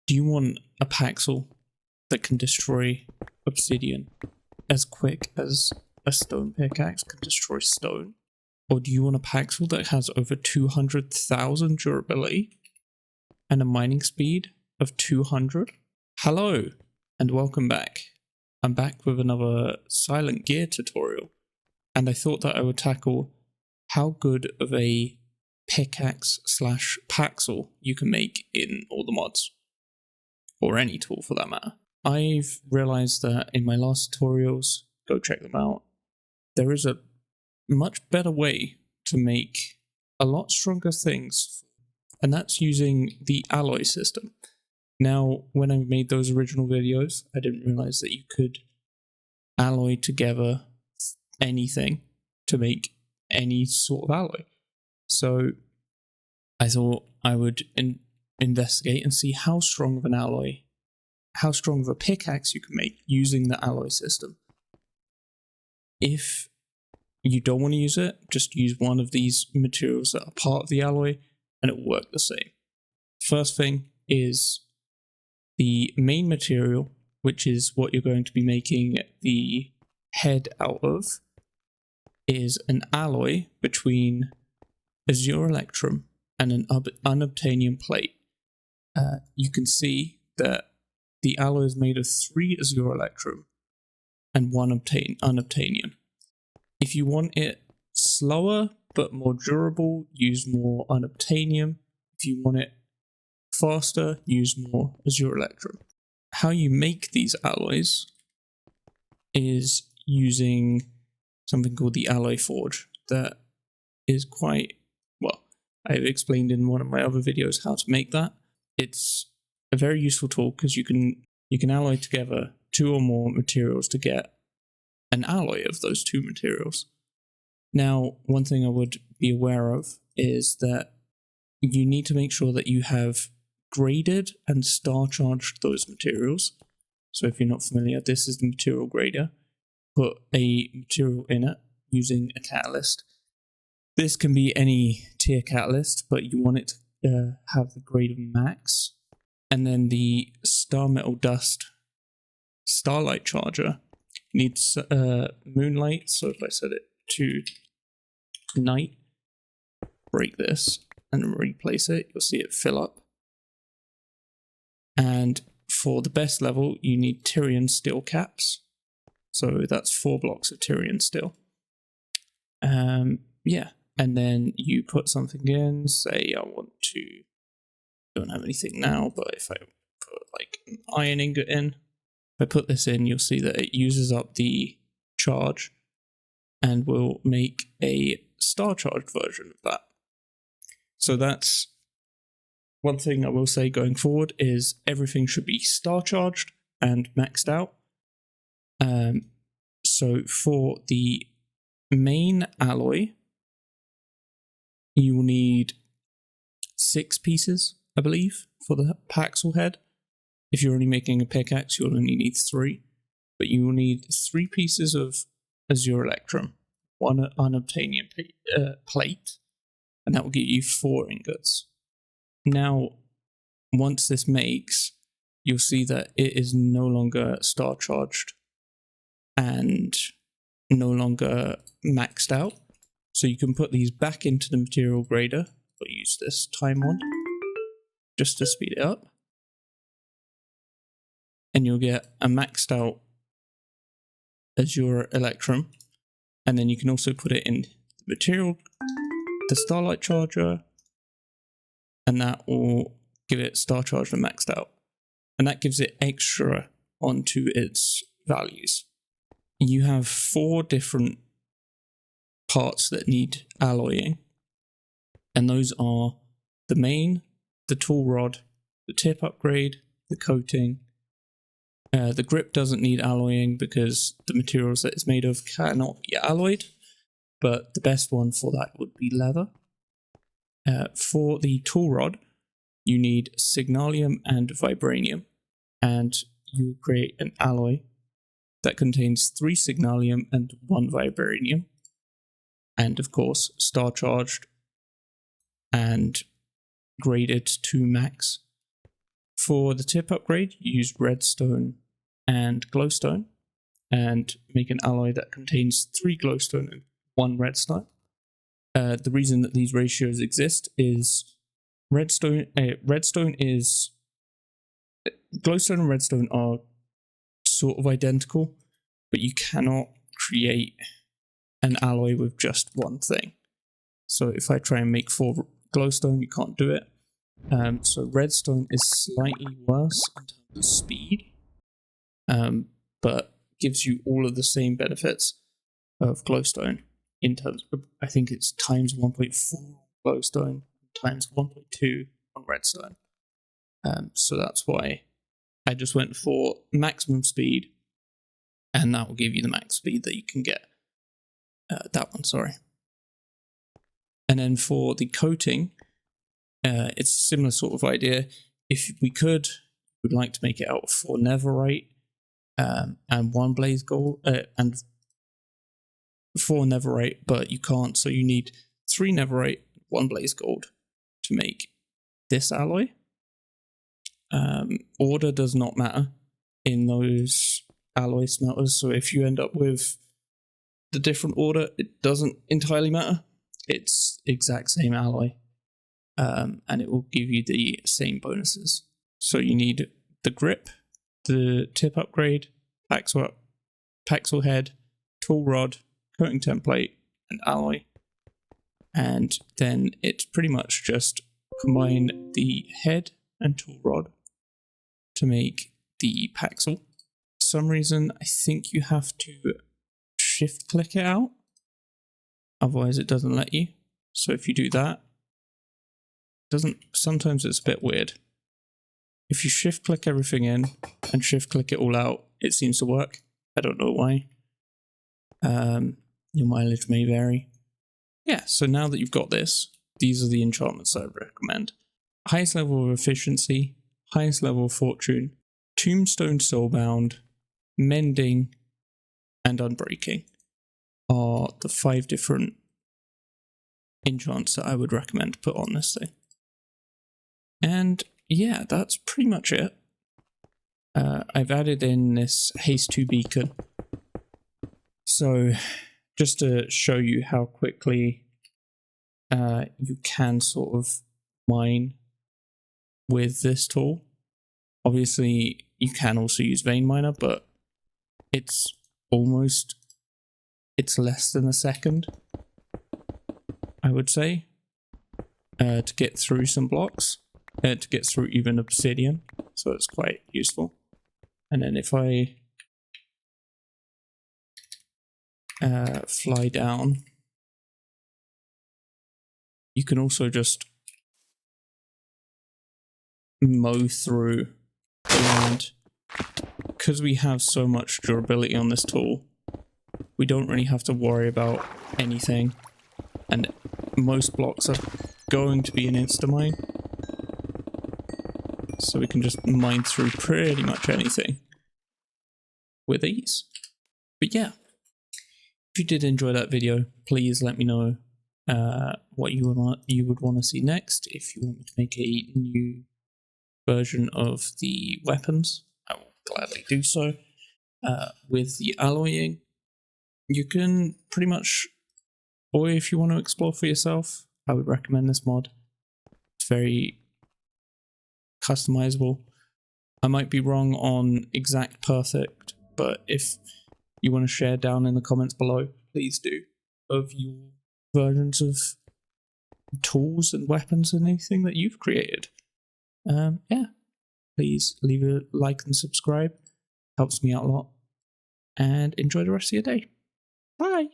Do you want a Paxel that can destroy obsidian as quick as a stone pickaxe can destroy stone? Or do you want a Paxel that has over 200,000 durability and a mining speed of 200? Hello, and welcome back. I'm back with another Silent Gear tutorial, and I thought that I would tackle how good of a pickaxe slash Paxel you can make in all the mods, or any tool for that matter. I've realized that in my last tutorials, go check them out, there is a much better way to make a lot stronger things, and that's using the alloy system. Now, when I made those original videos, I didn't realize that you could alloy together anything to make any sort of alloy. So I thought I would investigate and see how strong of an alloy, how strong of a pickaxe you can make using the alloy system. If you don't want to use it, just use one of these materials that are part of the alloy and it will work the same. First thing is the main material, which is what you're going to be making the head out of, is an alloy between Azure Electrum and an Unobtanium plate. You can see that the alloy is made of 3 Azure Electrum and 1 Unobtanium. If you want it slower but more durable, use more Unobtanium. If you want it faster, use more Azure Electrum. How you make these alloys is using something called the Alloy Forge that is quite, well, I've explained in one of my other videos how to make that. It's a very useful tool because you can alloy together 2 or more materials to get an alloy of those 2 materials. Now, one thing I would be aware of is that you need to make sure that you have graded and star charged those materials. So if you're not familiar, this is the material grader. Put a material in it using a catalyst. This can be any tier catalyst, but you want it to have the grade of max. And then the star metal dust starlight charger needs moonlight. So if I set it to night, break this and replace it, you'll see it fill up. And for the best level, you need Tyrian steel caps. So that's 4 blocks of Tyrian steel. Yeah, and then you put something in, say I want to, don't have anything now, but if I put like an iron ingot in, if I put this in, you'll see that it uses up the charge and will make a star charged version of that. So that's one thing I will say going forward is everything should be star charged and maxed out. So for the main alloy, you will need 6 pieces, I believe, for the Paxel head. If you're only making a pickaxe, you'll only need 3, but you will need 3 pieces of Azure Electrum, 1 Unobtanium plate, and that will get you 4 ingots. Now, once this makes, you'll see that it is no longer star charged and no longer maxed out. So you can put these back into the material grader, or use this time mod just to speed it up. And you'll get a maxed out Azure Electrum. And then you can also put it in the material, the starlight charger, and that will give it star charged and maxed out. And that gives it extra onto its values. You have 4 different parts that need alloying, and those are the main, the tool rod, the tip upgrade, the coating. The grip doesn't need alloying because the materials that it's made of cannot be alloyed, but the best one for that would be leather. For the tool rod, you need Signalium and Vibranium, and you create an alloy that contains 3 Signalium and 1 Vibranium, and of course star charged and graded to max. For the tip upgrade, you use redstone and glowstone and make an alloy that contains 3 glowstone and 1 redstone. The reason that these ratios exist is glowstone and redstone are sort of identical, but you cannot create an alloy with just one thing. So if I try and make 4 glowstone, you can't do it. So redstone is slightly worse in terms of speed, but gives you all of the same benefits of glowstone in terms of, I think it's times 1.4 glowstone, times 1.2 on redstone. So that's why I just went for maximum speed, and that will give you the max speed that you can get. That one, sorry. And then for the coating, it's a similar sort of idea. If we could, we'd like to make it out of 4 netherite and 1 blaze gold, and 4 netherite, but you can't, so you need 3 netherite, 1 blaze gold to make this alloy. Order does not matter in those alloy smelters, so if you end up with the different order, it doesn't entirely matter. It's exact same alloy, and it will give you the same bonuses. So you need the grip, the tip upgrade, paxel head, tool rod, coating template, and alloy. And then it's pretty much just combine the head and tool rod to make the paxel. For some reason, I think you have to shift click it out, otherwise it doesn't let you. So if you do that, sometimes it's a bit weird. If you shift click everything in and shift click it all out, it seems to work. I don't know why. Your mileage may vary. Yeah, so now that you've got this, these are the enchantments I recommend. Highest level of efficiency, highest level of fortune, tombstone soulbound, mending, and unbreaking are the 5 different enchants that I would recommend to put on this thing. And yeah, that's pretty much it. I've added in this haste 2 beacon. So just to show you how quickly you can sort of mine with this tool. Obviously, you can also use vein miner, but it's less than a second, I would say, to get through some blocks, to get through even obsidian, so it's quite useful. And then if I fly down, you can also just mow through the land. Because we have so much durability on this tool, we don't really have to worry about anything, and most blocks are going to be an insta-mine, so we can just mine through pretty much anything with ease. But yeah, if you did enjoy that video, please let me know what you would want to see next. If you want me to make a new version of the weapons, I will gladly do so. With the alloying, you can pretty much, or if you want to explore for yourself, I would recommend this mod. It's very customizable. I might be wrong on exact perfect, but if you want to share down in the comments below, please do, of your versions of tools and weapons and anything that you've created. Yeah, please leave a like and subscribe, helps me out a lot, and enjoy the rest of your day. Bye!